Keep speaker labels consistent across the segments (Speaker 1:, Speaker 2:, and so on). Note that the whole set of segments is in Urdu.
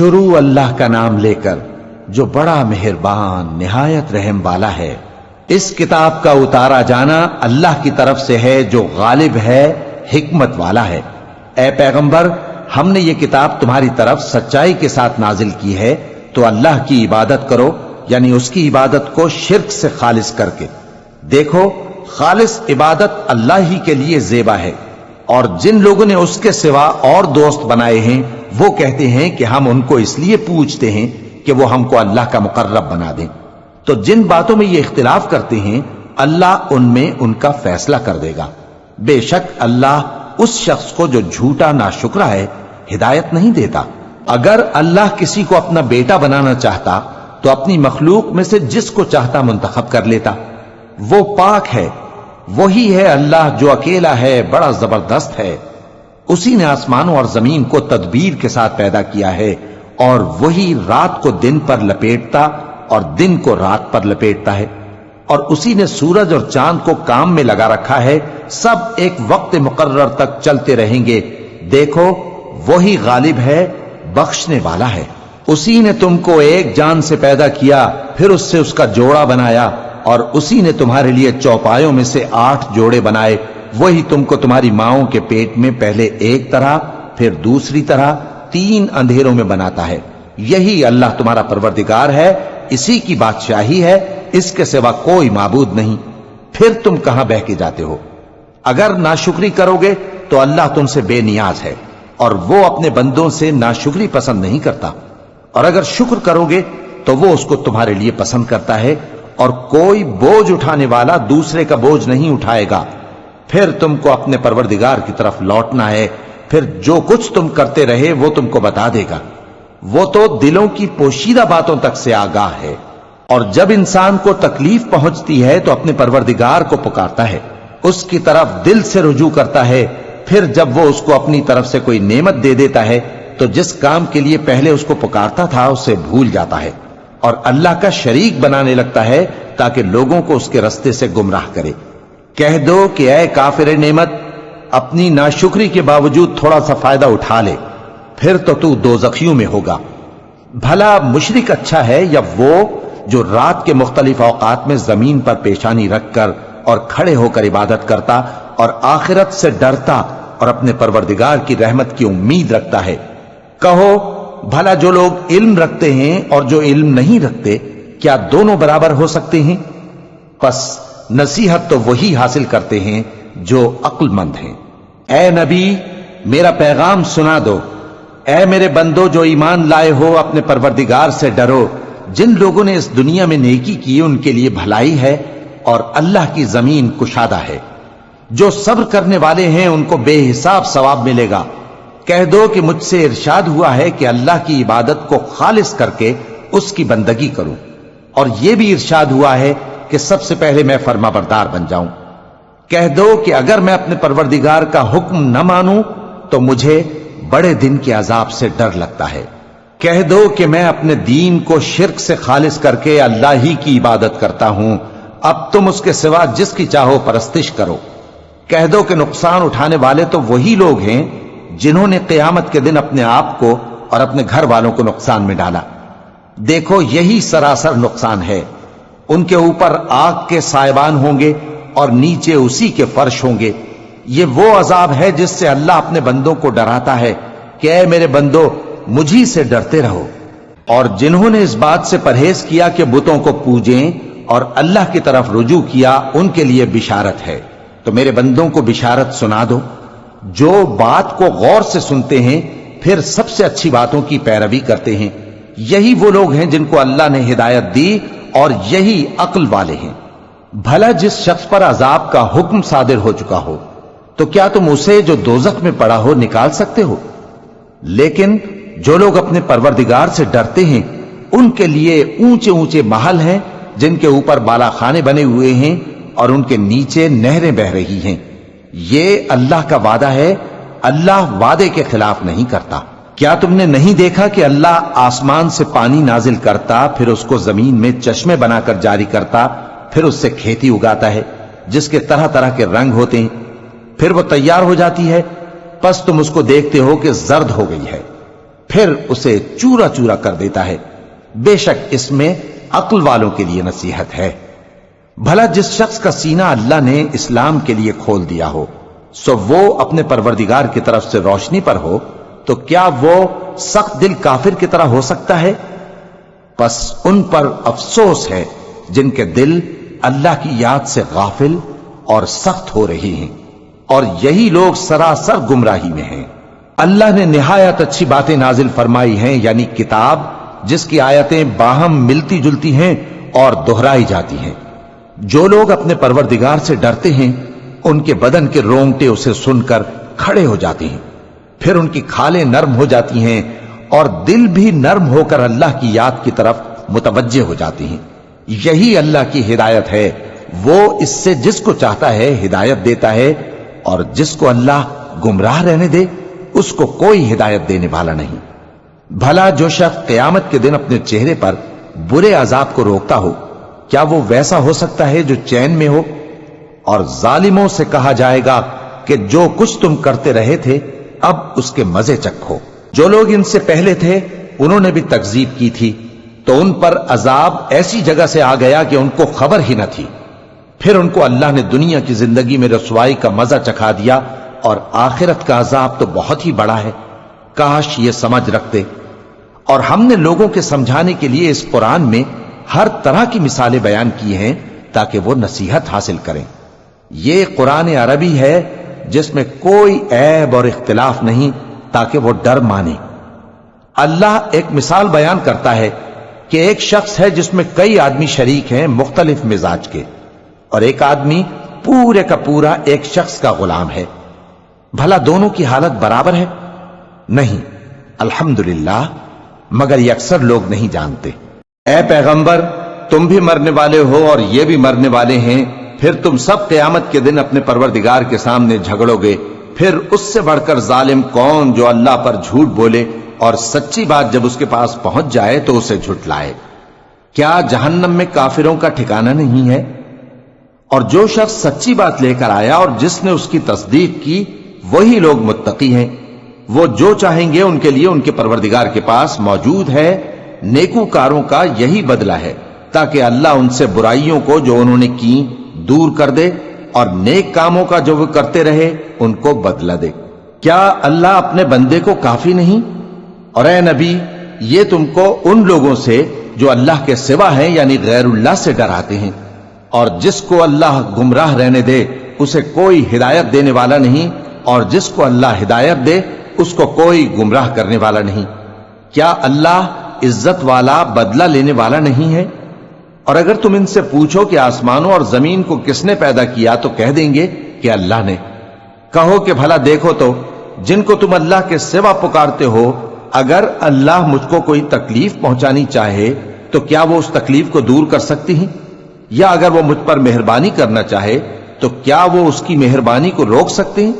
Speaker 1: شروع اللہ کا نام لے کر جو بڑا مہربان نہایت رحم والا ہے۔ اس کتاب کا اتارا جانا اللہ کی طرف سے ہے جو غالب ہے، حکمت والا ہے۔ اے پیغمبر، ہم نے یہ کتاب تمہاری طرف سچائی کے ساتھ نازل کی ہے، تو اللہ کی عبادت کرو، یعنی اس کی عبادت کو شرک سے خالص کر کے۔ دیکھو، خالص عبادت اللہ ہی کے لیے زیبا ہے، اور جن لوگوں نے اس کے سوا اور دوست بنائے ہیں وہ کہتے ہیں کہ ہم ان کو اس لیے پوچھتے ہیں کہ وہ ہم کو اللہ کا مقرب بنا دیں۔ تو جن باتوں میں یہ اختلاف کرتے ہیں اللہ ان میں ان کا فیصلہ کر دے گا۔ بے شک اللہ اس شخص کو جو جھوٹا ناشکرا ہے ہدایت نہیں دیتا۔ اگر اللہ کسی کو اپنا بیٹا بنانا چاہتا تو اپنی مخلوق میں سے جس کو چاہتا منتخب کر لیتا۔ وہ پاک ہے، وہی ہے اللہ جو اکیلا ہے، بڑا زبردست ہے۔ اسی نے آسمانوں اور زمین کو تدبیر کے ساتھ پیدا کیا ہے، اور وہی رات کو دن پر لپیٹتا اور دن کو رات پر لپیٹتا ہے، اور اسی نے سورج اور چاند کو کام میں لگا رکھا ہے، سب ایک وقت مقرر تک چلتے رہیں گے۔ دیکھو، وہی غالب ہے، بخشنے والا ہے۔ اسی نے تم کو ایک جان سے پیدا کیا، پھر اس سے اس کا جوڑا بنایا، اور اسی نے تمہارے لیے چوپایوں میں سے 8 جوڑے بنائے۔ وہی تم کو تمہاری ماؤں کے پیٹ میں پہلے ایک طرح، پھر دوسری طرح 3 اندھیروں میں بناتا ہے۔ یہی اللہ تمہارا پروردگار ہے، اسی کی بادشاہی ہے، اس کے سوا کوئی معبود نہیں۔ پھر تم کہاں بہ کے جاتے ہو؟ اگر ناشکری کرو گے تو اللہ تم سے بے نیاز ہے، اور وہ اپنے بندوں سے ناشکری پسند نہیں کرتا، اور اگر شکر کرو گے تو وہ اس کو تمہارے لیے پسند کرتا ہے، اور کوئی بوجھ اٹھانے والا دوسرے کا بوجھ نہیں اٹھائے گا۔ پھر تم کو اپنے پروردگار کی طرف لوٹنا ہے، پھر جو کچھ تم کرتے رہے وہ تم کو بتا دے گا۔ وہ تو دلوں کی پوشیدہ باتوں تک سے آگاہ ہے، اور جب انسان کو تکلیف پہنچتی ہے تو اپنے پروردگار کو پکارتا ہے، اس کی طرف دل سے رجوع کرتا ہے۔ پھر جب وہ اس کو اپنی طرف سے کوئی نعمت دے دیتا ہے تو جس کام کے لیے پہلے اس کو پکارتا تھا اسے بھول جاتا ہے، اور اللہ کا شریک بنانے لگتا ہے تاکہ لوگوں کو اس کے رستے سے گمراہ کرے۔ کہہ دو کہ اے کافر نعمت، اپنی ناشکری کے باوجود تھوڑا سا فائدہ اٹھا لے، پھر تو دوزخیوں میں ہوگا۔ بھلا مشرک اچھا ہے یا وہ جو رات کے مختلف اوقات میں زمین پر پیشانی رکھ کر اور کھڑے ہو کر عبادت کرتا اور آخرت سے ڈرتا اور اپنے پروردگار کی رحمت کی امید رکھتا ہے۔ کہو، بھلا جو لوگ علم رکھتے ہیں اور جو علم نہیں رکھتے، کیا دونوں برابر ہو سکتے ہیں؟ پس نصیحت تو وہی حاصل کرتے ہیں جو عقل مند ہیں۔ اے نبی، میرا پیغام سنا دو۔ اے میرے بندو جو ایمان لائے ہو، اپنے پروردگار سے ڈرو۔ جن لوگوں نے اس دنیا میں نیکی کی ان کے لیے بھلائی ہے، اور اللہ کی زمین کشادہ ہے۔ جو صبر کرنے والے ہیں ان کو بے حساب ثواب ملے گا۔ کہہ دو کہ مجھ سے ارشاد ہوا ہے کہ اللہ کی عبادت کو خالص کر کے اس کی بندگی کروں، اور یہ بھی ارشاد ہوا ہے کہ سب سے پہلے میں فرما بردار بن جاؤں۔ کہہ دو کہ اگر میں اپنے پروردگار کا حکم نہ مانوں تو مجھے بڑے دن کے عذاب سے ڈر لگتا ہے۔ کہہ دو کہ میں اپنے دین کو شرک سے خالص کر کے اللہ ہی کی عبادت کرتا ہوں، اب تم اس کے سوا جس کی چاہو پرستش کرو۔ کہہ دو کہ نقصان اٹھانے والے تو وہی لوگ ہیں جنہوں نے قیامت کے دن اپنے آپ کو اور اپنے گھر والوں کو نقصان میں ڈالا۔ دیکھو، یہی سراسر نقصان ہے۔ ان کے اوپر آگ کے سائبان ہوں گے اور نیچے اسی کے فرش ہوں گے۔ یہ وہ عذاب ہے جس سے اللہ اپنے بندوں کو ڈراتا ہے کہ اے میرے بندو، مجھی سے ڈرتے رہو۔ اور جنہوں نے اس بات سے پرہیز کیا کہ بتوں کو پوجیں اور اللہ کی طرف رجوع کیا، ان کے لیے بشارت ہے۔ تو میرے بندوں کو بشارت سنا دو۔ جو بات کو غور سے سنتے ہیں پھر سب سے اچھی باتوں کی پیروی کرتے ہیں، یہی وہ لوگ ہیں جن کو اللہ نے ہدایت دی، اور یہی عقل والے ہیں۔ بھلا جس شخص پر عذاب کا حکم صادر ہو چکا ہو تو کیا تم اسے جو دوزخ میں پڑا ہو نکال سکتے ہو؟ لیکن جو لوگ اپنے پروردگار سے ڈرتے ہیں ان کے لیے اونچے اونچے محل ہیں جن کے اوپر بالا خانے بنے ہوئے ہیں اور ان کے نیچے نہریں بہ رہی ہیں۔ یہ اللہ کا وعدہ ہے، اللہ وعدے کے خلاف نہیں کرتا۔ کیا تم نے نہیں دیکھا کہ اللہ آسمان سے پانی نازل کرتا، پھر اس کو زمین میں چشمے بنا کر جاری کرتا، پھر اس سے کھیتی اگاتا ہے جس کے طرح طرح کے رنگ ہوتے ہیں، پھر وہ تیار ہو جاتی ہے، پس تم اس کو دیکھتے ہو کہ زرد ہو گئی ہے، پھر اسے چورا چورا کر دیتا ہے۔ بے شک اس میں عقل والوں کے لیے نصیحت ہے۔ بھلا جس شخص کا سینہ اللہ نے اسلام کے لیے کھول دیا ہو سو وہ اپنے پروردگار کی طرف سے روشنی پر ہو، تو کیا وہ سخت دل کافر کی طرح ہو سکتا ہے؟ پس ان پر افسوس ہے جن کے دل اللہ کی یاد سے غافل اور سخت ہو رہی ہیں، اور یہی لوگ سراسر گمراہی میں ہیں۔ اللہ نے نہایت اچھی باتیں نازل فرمائی ہیں، یعنی کتاب جس کی آیتیں باہم ملتی جلتی ہیں اور دہرائی جاتی ہیں۔ جو لوگ اپنے پروردگار سے ڈرتے ہیں ان کے بدن کے رونگٹے اسے سن کر کھڑے ہو جاتے ہیں، پھر ان کی کھالیں نرم ہو جاتی ہیں اور دل بھی نرم ہو کر اللہ کی یاد کی طرف متوجہ ہو جاتی ہیں۔ یہی اللہ کی ہدایت ہے، وہ اس سے جس کو چاہتا ہے ہدایت دیتا ہے، اور جس کو اللہ گمراہ رہنے دے اس کو کوئی ہدایت دینے والا نہیں۔ بھلا جو شخص قیامت کے دن اپنے چہرے پر برے عذاب کو روکتا ہو، کیا وہ ویسا ہو سکتا ہے جو چین میں ہو؟ اور ظالموں سے کہا جائے گا کہ جو کچھ تم کرتے رہے تھے اب اس کے مزے چکھو۔ جو لوگ ان سے پہلے تھے انہوں نے بھی تکذیب کی تھی، تو ان پر عذاب ایسی جگہ سے آ گیا کہ ان کو خبر ہی نہ تھی۔ پھر ان کو اللہ نے دنیا کی زندگی میں رسوائی کا مزہ چکھا دیا، اور آخرت کا عذاب تو بہت ہی بڑا ہے۔ کاش یہ سمجھ رکھتے۔ اور ہم نے لوگوں کے سمجھانے کے لیے اس قرآن میں ہر طرح کی مثالیں بیان کی ہیں تاکہ وہ نصیحت حاصل کریں۔ یہ قرآن عربی ہے جس میں کوئی عیب اور اختلاف نہیں تاکہ وہ ڈر مانے۔ اللہ ایک مثال بیان کرتا ہے کہ ایک شخص ہے جس میں کئی آدمی شریک ہیں مختلف مزاج کے، اور ایک آدمی پورے کا پورا ایک شخص کا غلام ہے۔ بھلا دونوں کی حالت برابر ہے؟ نہیں، الحمدللہ، مگر یہ اکثر لوگ نہیں جانتے۔ اے پیغمبر، تم بھی مرنے والے ہو اور یہ بھی مرنے والے ہیں، پھر تم سب قیامت کے دن اپنے پروردگار کے سامنے جھگڑو گے۔ پھر اس سے بڑھ کر ظالم کون جو اللہ پر جھوٹ بولے اور سچی بات جب اس کے پاس پہنچ جائے تو اسے جھٹلائے۔ کیا جہنم میں کافروں کا ٹھکانہ نہیں ہے؟ اور جو شخص سچی بات لے کر آیا اور جس نے اس کی تصدیق کی وہی لوگ متقی ہیں۔ وہ جو چاہیں گے ان کے لیے ان کے پروردگار کے پاس موجود ہے۔ نیکوکاروں کا یہی بدلہ ہے، تاکہ اللہ ان سے برائیوں کو جو انہوں نے کی دور کر دے، اور نیک کاموں کا جو وہ کرتے رہے ان کو بدلہ دے۔ کیا اللہ اپنے بندے کو کافی نہیں؟ اور اے نبی، یہ تم کو ان لوگوں سے جو اللہ کے سوا ہیں یعنی غیر اللہ سے ڈراتے ہیں، اور جس کو اللہ گمراہ رہنے دے اسے کوئی ہدایت دینے والا نہیں، اور جس کو اللہ ہدایت دے اس کو کوئی گمراہ کرنے والا نہیں۔ کیا اللہ عزت والا بدلہ لینے والا نہیں ہے؟ اور اگر تم ان سے پوچھو کہ آسمانوں اور زمین کو کس نے پیدا کیا تو کہہ دیں گے کہ اللہ نے۔ کہو کہ بھلا دیکھو تو جن کو تم اللہ کے سوا پکارتے ہو، اگر اللہ مجھ کو کوئی تکلیف پہنچانی چاہے تو کیا وہ اس تکلیف کو دور کر سکتی ہیں؟ یا اگر وہ مجھ پر مہربانی کرنا چاہے تو کیا وہ اس کی مہربانی کو روک سکتے ہیں؟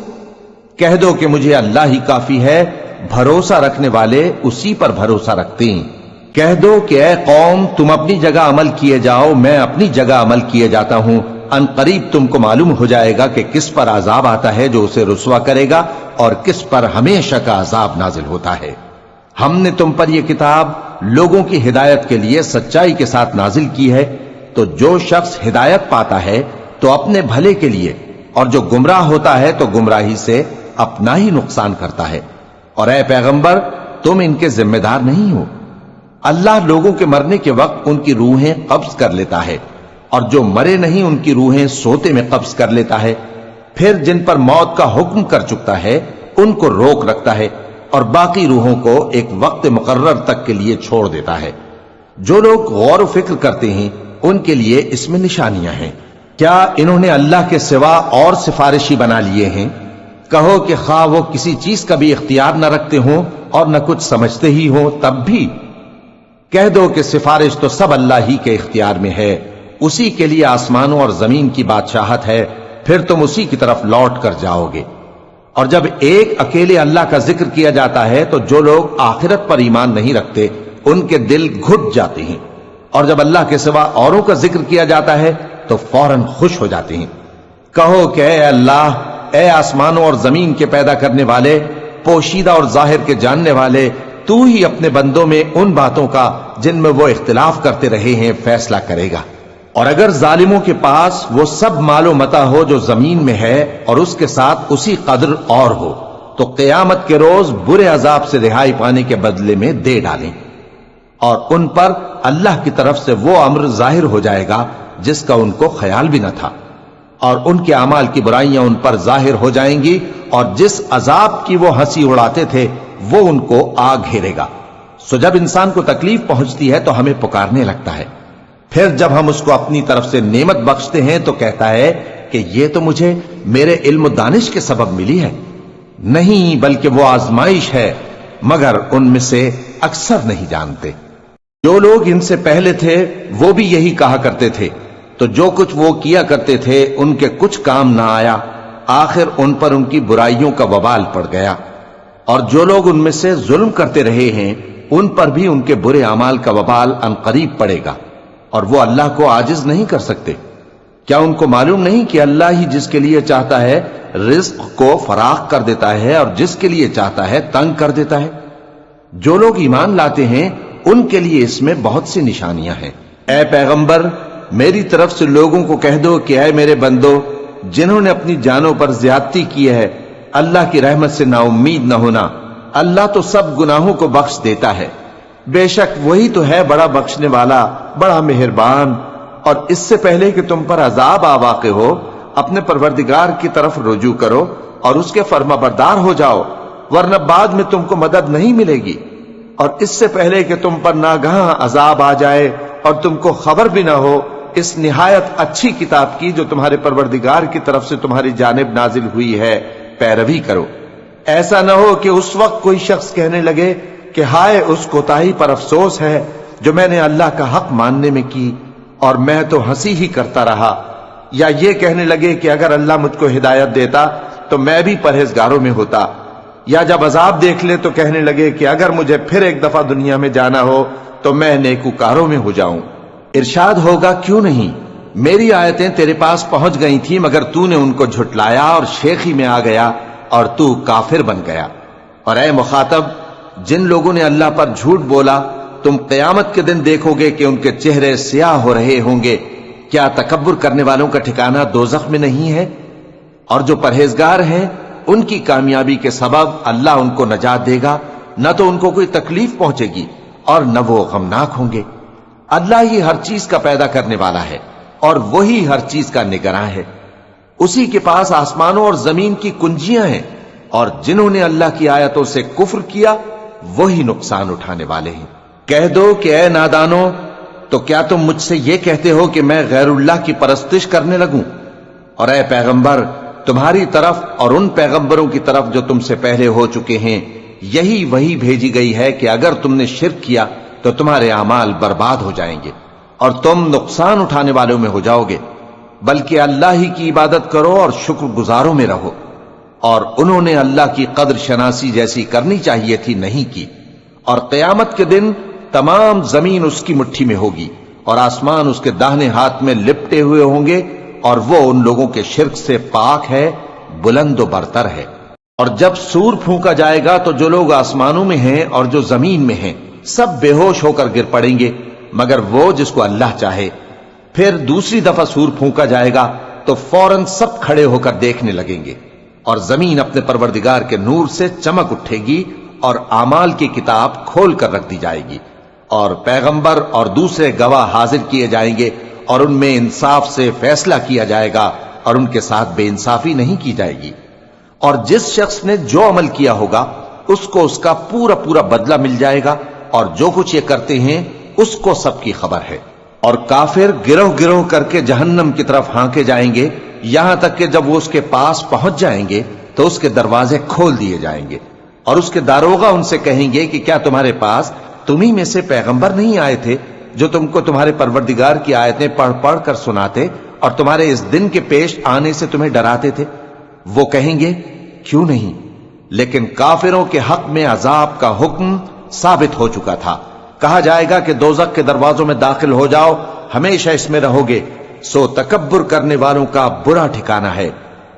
Speaker 1: کہہ دو کہ مجھے اللہ ہی کافی ہے، بھروسہ رکھنے والے اسی پر بھروسہ رکھتے ہیں۔ کہہ دو کہ اے قوم، تم اپنی جگہ عمل کیے جاؤ، میں اپنی جگہ عمل کیے جاتا ہوں۔ ان قریب تم کو معلوم ہو جائے گا کہ کس پر عذاب آتا ہے جو اسے رسوا کرے گا، اور کس پر ہمیشہ کا عذاب نازل ہوتا ہے۔ ہم نے تم پر یہ کتاب لوگوں کی ہدایت کے لیے سچائی کے ساتھ نازل کی ہے، تو جو شخص ہدایت پاتا ہے تو اپنے بھلے کے لیے، اور جو گمراہ ہوتا ہے تو گمراہی سے اپنا ہی نقصان کرتا ہے۔ اور اے پیغمبر، تم ان کے ذمہ دار نہیں ہو۔ اللہ لوگوں کے مرنے کے وقت ان کی روحیں قبض کر لیتا ہے، اور جو مرے نہیں ان کی روحیں سوتے میں قبض کر لیتا ہے۔ پھر جن پر موت کا حکم کر چکتا ہے ان کو روک رکھتا ہے، اور باقی روحوں کو ایک وقت مقرر تک کے لیے چھوڑ دیتا ہے۔ جو لوگ غور و فکر کرتے ہیں ان کے لیے اس میں نشانیاں ہیں۔ کیا انہوں نے اللہ کے سوا اور سفارشی بنا لیے ہیں؟ کہو کہ خواہ وہ کسی چیز کا بھی اختیار نہ رکھتے ہوں اور نہ کچھ سمجھتے ہی ہوں تب بھی کہہ دو کہ سفارش تو سب اللہ ہی کے اختیار میں ہے، اسی کے لیے آسمانوں اور زمین کی بادشاہت ہے، پھر تم اسی کی طرف لوٹ کر جاؤ گے۔ اور جب ایک اکیلے اللہ کا ذکر کیا جاتا ہے تو جو لوگ آخرت پر ایمان نہیں رکھتے ان کے دل گھٹ جاتے ہیں، اور جب اللہ کے سوا اوروں کا ذکر کیا جاتا ہے تو فوراً خوش ہو جاتے ہیں۔ کہو کہ اے اللہ، اے آسمانوں اور زمین کے پیدا کرنے والے، پوشیدہ اور ظاہر کے جاننے والے، تو ہی اپنے بندوں میں ان باتوں کا جن میں وہ اختلاف کرتے رہے ہیں فیصلہ کرے گا۔ اور اگر ظالموں کے پاس وہ سب مال و متاع ہو جو زمین میں ہے اور اس کے ساتھ اسی قدر اور ہو تو قیامت کے روز برے عذاب سے رہائی پانے کے بدلے میں دے ڈالیں، اور ان پر اللہ کی طرف سے وہ امر ظاہر ہو جائے گا جس کا ان کو خیال بھی نہ تھا، اور ان کے اعمال کی برائیاں ان پر ظاہر ہو جائیں گی، اور جس عذاب کی وہ ہنسی اڑاتے تھے وہ ان کو آ گھیرے گا۔ سو جب انسان کو تکلیف پہنچتی ہے تو ہمیں پکارنے لگتا ہے، پھر جب ہم اس کو اپنی طرف سے نعمت بخشتے ہیں تو کہتا ہے کہ یہ تو مجھے میرے علم و دانش کے سبب ملی ہے۔ نہیں، بلکہ وہ آزمائش ہے، مگر ان میں سے اکثر نہیں جانتے۔ جو لوگ ان سے پہلے تھے وہ بھی یہی کہا کرتے تھے، تو جو کچھ وہ کیا کرتے تھے ان کے کچھ کام نہ آیا، آخر ان پر ان کی برائیوں کا وبال پڑ گیا۔ اور جو لوگ ان میں سے ظلم کرتے رہے ہیں ان پر بھی ان کے برے اعمال کا وبال عنقریب پڑے گا، اور وہ اللہ کو عاجز نہیں کر سکتے۔ کیا ان کو معلوم نہیں کہ اللہ ہی جس کے لیے چاہتا ہے رزق کو فراخ کر دیتا ہے اور جس کے لیے چاہتا ہے تنگ کر دیتا ہے؟ جو لوگ ایمان لاتے ہیں ان کے لیے اس میں بہت سی نشانیاں ہیں۔ اے پیغمبر، میری طرف سے لوگوں کو کہہ دو کہ اے میرے بندو، جنہوں نے اپنی جانوں پر زیادتی کی ہے، اللہ کی رحمت سے نا امید نہ ہونا۔ اللہ تو سب گناہوں کو بخش دیتا ہے، بے شک وہی تو ہے بڑا بخشنے والا، بڑا مہربان۔ اور اس سے پہلے کہ تم پر عذاب آ واقع ہو، اپنے پروردگار کی طرف رجوع کرو اور اس کے فرما بردار ہو جاؤ، ورنہ بعد میں تم کو مدد نہیں ملے گی۔ اور اس سے پہلے کہ تم پر ناگہاں عذاب آ جائے اور تم کو خبر بھی نہ ہو، اس نہایت اچھی کتاب کی جو تمہارے پروردگار کی طرف سے تمہاری جانب نازل ہوئی ہے پیروی کرو۔ ایسا نہ ہو کہ اس وقت کوئی شخص کہنے لگے کہ ہائے اس کوتاہی پر افسوس ہے جو میں نے اللہ کا حق ماننے میں کی، اور میں تو ہنسی ہی کرتا رہا، یا یہ کہنے لگے کہ اگر اللہ مجھ کو ہدایت دیتا تو میں بھی پرہیزگاروں میں ہوتا، یا جب عذاب دیکھ لے تو کہنے لگے کہ اگر مجھے پھر ایک دفعہ دنیا میں جانا ہو تو میں نیکوکاروں میں ہو جاؤں۔ ارشاد ہوگا کیوں نہیں، میری آیتیں تیرے پاس پہنچ گئی تھی مگر تو نے ان کو جھٹلایا اور شیخی میں آ گیا اور تو کافر بن گیا۔ اور اے مخاطب، جن لوگوں نے اللہ پر جھوٹ بولا تم قیامت کے دن دیکھو گے کہ ان کے چہرے سیاہ ہو رہے ہوں گے۔ کیا تکبر کرنے والوں کا ٹھکانہ دوزخ میں نہیں ہے؟ اور جو پرہیزگار ہیں ان کی کامیابی کے سبب اللہ ان کو نجات دے گا، نہ تو ان کو کوئی تکلیف پہنچے گی اور نہ وہ غمناک ہوں گے۔ اللہ ہی ہر چیز کا پیدا کرنے والا ہے اور وہی ہر چیز کا نگراں ہے۔ اسی کے پاس آسمانوں اور زمین کی کنجیاں ہیں، اور جنہوں نے اللہ کی آیتوں سے کفر کیا وہی نقصان اٹھانے والے ہیں۔ کہہ دو کہ اے نادانو، تو کیا تم مجھ سے یہ کہتے ہو کہ میں غیر اللہ کی پرستش کرنے لگوں؟ اور اے پیغمبر، تمہاری طرف اور ان پیغمبروں کی طرف جو تم سے پہلے ہو چکے ہیں یہی وہی بھیجی گئی ہے کہ اگر تم نے شرک کیا تو تمہارے اعمال برباد ہو جائیں گے اور تم نقصان اٹھانے والوں میں ہو جاؤ گے، بلکہ اللہ ہی کی عبادت کرو اور شکر گزاروں میں رہو۔ اور انہوں نے اللہ کی قدر شناسی جیسی کرنی چاہیے تھی نہیں کی۔ اور قیامت کے دن تمام زمین اس کی مٹھی میں ہوگی اور آسمان اس کے داہنے ہاتھ میں لپٹے ہوئے ہوں گے، اور وہ ان لوگوں کے شرک سے پاک ہے، بلند و برتر ہے۔ اور جب سور پھونکا جائے گا تو جو لوگ آسمانوں میں ہیں اور جو زمین میں ہیں سب بے ہوش ہو کر گر پڑیں گے مگر وہ جس کو اللہ چاہے۔ پھر دوسری دفعہ سور پھونکا جائے گا تو فوراً سب کھڑے ہو کر دیکھنے لگیں گے، اور زمین اپنے پروردگار کے نور سے چمک اٹھے گی اور اعمال کی کتاب کھول کر رکھ دی جائے گی، اور پیغمبر اور دوسرے گواہ حاضر کیے جائیں گے، اور ان میں انصاف سے فیصلہ کیا جائے گا اور ان کے ساتھ بے انصافی نہیں کی جائے گی۔ اور جس شخص نے جو عمل کیا ہوگا اس کو اس کا پورا پورا بدلہ مل جائے گا، اور جو کچھ یہ کرتے ہیں اس کو سب کی خبر ہے۔ اور کافر گروہ گروہ کر کے جہنم کی طرف ہانکے جائیں گے، یہاں تک کہ جب وہ اس کے پاس پہنچ جائیں گے تو اس کے دروازے کھول دیے جائیں گے، اور اس کے داروغہ ان سے کہیں گے کہ کیا تمہارے پاس تمہیں میں سے پیغمبر نہیں آئے تھے جو تم کو تمہارے پروردگار کی آیتیں پڑھ پڑھ کر سناتے اور تمہارے اس دن کے پیش آنے سے تمہیں ڈراتے تھے؟ وہ کہیں گے کیوں نہیں، لیکن کافروں کے حق میں عذاب کا حکم ثابت ہو چکا تھا۔ کہا جائے گا کہ دوزخ کے دروازوں میں داخل ہو جاؤ، ہمیشہ اس میں رہو گے، سو تکبر کرنے والوں کا برا ٹھکانہ ہے۔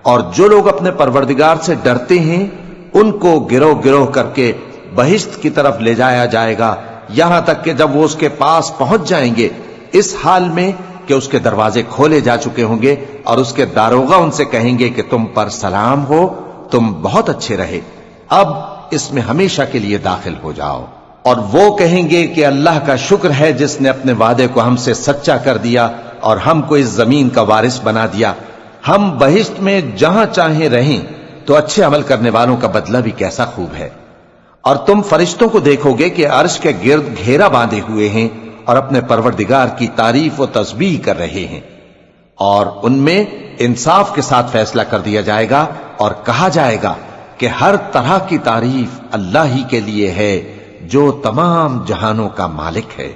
Speaker 1: اور جو لوگ اپنے پروردگار سے ڈرتے ہیں ان کو گروہ گروہ کر کے بہشت کی طرف لے جایا جائے گا، یہاں تک کہ جب وہ اس کے پاس پہنچ جائیں گے اس حال میں کہ اس کے دروازے کھولے جا چکے ہوں گے، اور اس کے داروغہ ان سے کہیں گے کہ تم پر سلام ہو، تم بہت اچھے رہے، اب اس میں ہمیشہ کے لیے داخل ہو جاؤ۔ اور وہ کہیں گے کہ اللہ کا شکر ہے جس نے اپنے وعدے کو ہم سے سچا کر دیا اور ہم کو اس زمین کا وارث بنا دیا، ہم بہشت میں جہاں چاہیں رہیں، تو اچھے عمل کرنے والوں کا بدلہ بھی کیسا خوب ہے۔ اور تم فرشتوں کو دیکھو گے کہ عرش کے گرد گھیرا باندھے ہوئے ہیں اور اپنے پروردگار کی تعریف و تسبیح کر رہے ہیں، اور ان میں انصاف کے ساتھ فیصلہ کر دیا جائے گا اور کہا جائے گا کہ ہر طرح کی تعریف اللہ ہی کے لیے ہے جو تمام جہانوں کا مالک ہے۔